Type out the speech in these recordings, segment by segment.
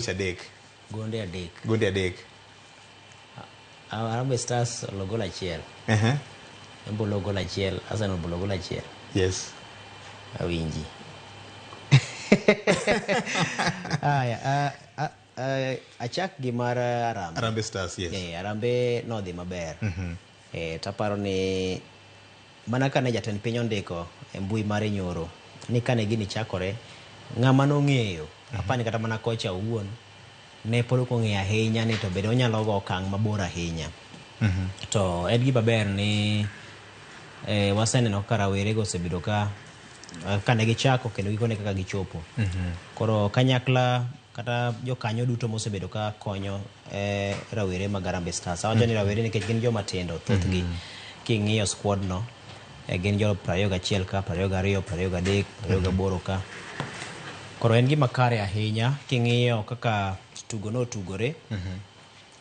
adek. Gonde adek. Gonde adek. Harambee Stars logo achiel. Embo logo achiel, Arsenal logo achiel. Yes. Awinji. Aya, achak gi mar Harambee. Harambee Stars, yes. Harambee no dhi maber. Taparo ni mana kane jatend piny ondiko e mbui mare nyoro ni kane gini chakore ng'ama nong'eyo apani kata mana kocha owuon ne pod ok ong'eyo ahinya ni to bende onyalo go okang' mabor ahinya. To en gima ber ni waseneno ka rawerego osebedo ka kane gichako kendo gikone kaka gichopo. Koro kanyakla kata jokanyo duto mosebedo ka konyo rawere mag Harambee Stars. Awacho ni rawere nikech gin joma tindo thothgi king'iyo squad no gin jo 21 ka, 22, 23, 28 ka. Koro en gima kare ahinya king'iyo kaka tugo no tugore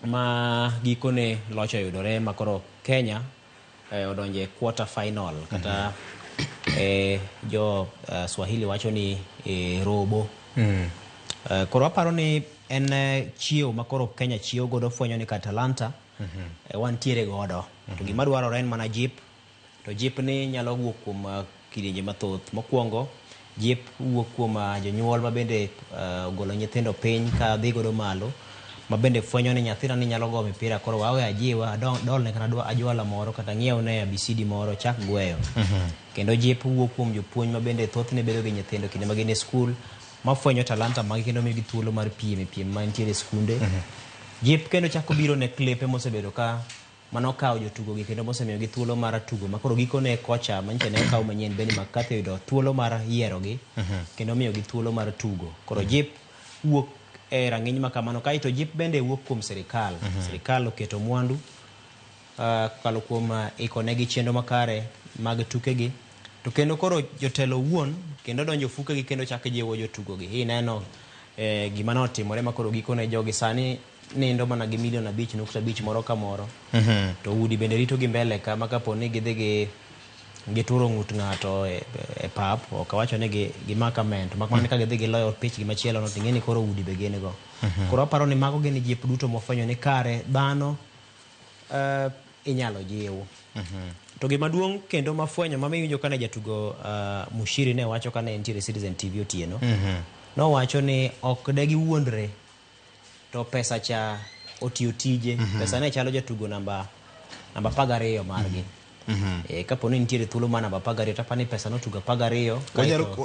ma gikone locho yudore ma koro Kenya odonje quarter final kata jo Swahili wacho ni robo. Koro aparo ni en chiew ma koro Kenya chiew godo fwenyo ni ka Talanta wantiere godo. To gima dwarore en mana jip. To jip ni nyalo wuok kuom kidienje mathoth. Mokwongo jip wuok kuom jonyuol ma bende ogolo nyithindo piny ka dhi godo malo, ma bende fwenyo ni nyathina ni nyalo go mipira koro wawe ajiwa dol ne kana ajwala moro kata ng'iew ne ABCD moro chak gweyo. Kendo jip wuok kuom jopuonj ma bende thothne bedo gi nyithindo kinde ma gin e skul ma fwenyo talanta mag kendo miyogi thuolo mar piem ma nitiere skunde. Jip kendo chako biro ne klepe mosebedo ka manokawo jotugo gi kendo mosemiyogi thuolo mar tugo ma koro gikone kocha manyiche ne okawo manyien Benni McCarthy yudo thuolo mar yiero gi kendo miyogi thuolo mar tugo. Koro jip wuok e rang'iny ma kamano. Kaito jip bende wuok kuom sirikal. Sirikal oketo mwandu kalo kuom ikonegi chenro makare mag tukegi. To kendo koro jotelo wuon kendo donjo fukegi kendo chako jiwo jotugo gi. Hii neno gima notimore ma koro gikone jogi sani nindo mana gi $1.5 moro ka moro. To udi bende rito gi mbele ka makapo ni gidhi gituro ng'ut ng'ato e pap ok wacho ni gimakament makmana ka gidhi giloyo pich gi machielo no ting'e ni koro udi be gin go. Koro aparo ni mago gin jip duto mofwenyo ni kare dhano inyalo jiw. To gima duong' kendo mafwenyo mamiwinjo kane jatugo Mushiri ne wacho kane entiere Citizen TV otieno no wacho ni ok de giwuondre to pesa cha otiyo tije. Pesa ne chalo jatugo namba 12 margi. Kapo ni nitiere thuolo ma namba 12 tapani pesa notugo 12.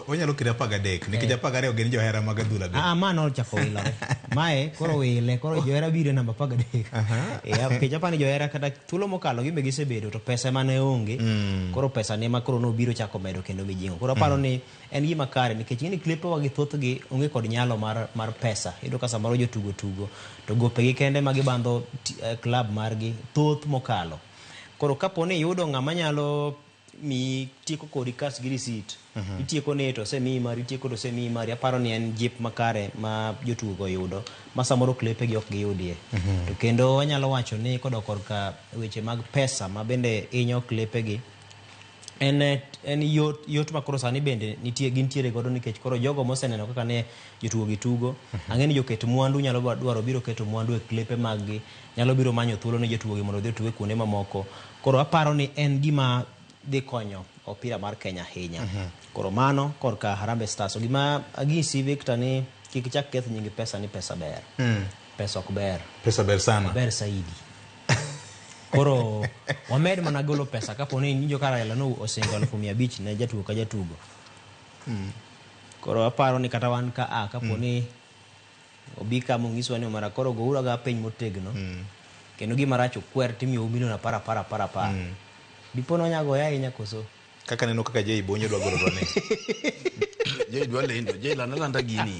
Wanyalo kira 13 nikech 12 gin johera mag adhula be. Mano chako wilore. Mae koro wile koro johera biro namba 13. Nikech apani johera kata thuolo mokalo gimbe gisebedo to pesa mane onge. Koro pesa ne ma koro nobiro chako medo kendo mijingo. Koro aparo ni en gima kare nikech ng'eni klipe wagi thothgi onge kod nyalo mar pesa. Iyudo ka samoro jotugo to gopegi kende ma gibandho club margi thoth mokalo. Koro kapo ni yudo ng'ama nyalo mi tieko kodi kas gi receipt, itieko ne to semi mari, itieko to semi mari, aparo ni en jip makare ma jotugo yudo ma samoro klepe gi ok giyudie. To kendo wanyalo wacho ni kodok korka weche mag pesa ma bende inyo klepe gi en yot ma koro sani bende gintiere godo nikech koro jogo moseneno kaka ne jotugo gi tugo ang'eni joket mwandu nyalo dwaro biro keto mwandu e klepe mag gi, nyalo biro manyo thuolo ne jotugo gi mondo dhi tugo kuonde mamoko. Koro aparo ni en gima dhi konyo opira mar Kenya ahinya. Koro mano korka Harambee Stars. Gima agisi Victor ni kik chak keth nyingi pesa ni pesa ber. Pesa ok ber. Pesa ber sana. Ber saidi. Koro wamed mana golo pesa kapo ni njo Raila no osingo 500 ne jatugo ka jatugo. Koro aparo ni kata wan ka kapo ni obika mongiswa ni mara koro goura ga piny motegno. Kendo gima racho kwer timiyo milion para. Dipono nyago ya inya koso. Kaka neno kaka Jay Bonyo dwa golo ne. Jay dwa lendo, Jay landa gini.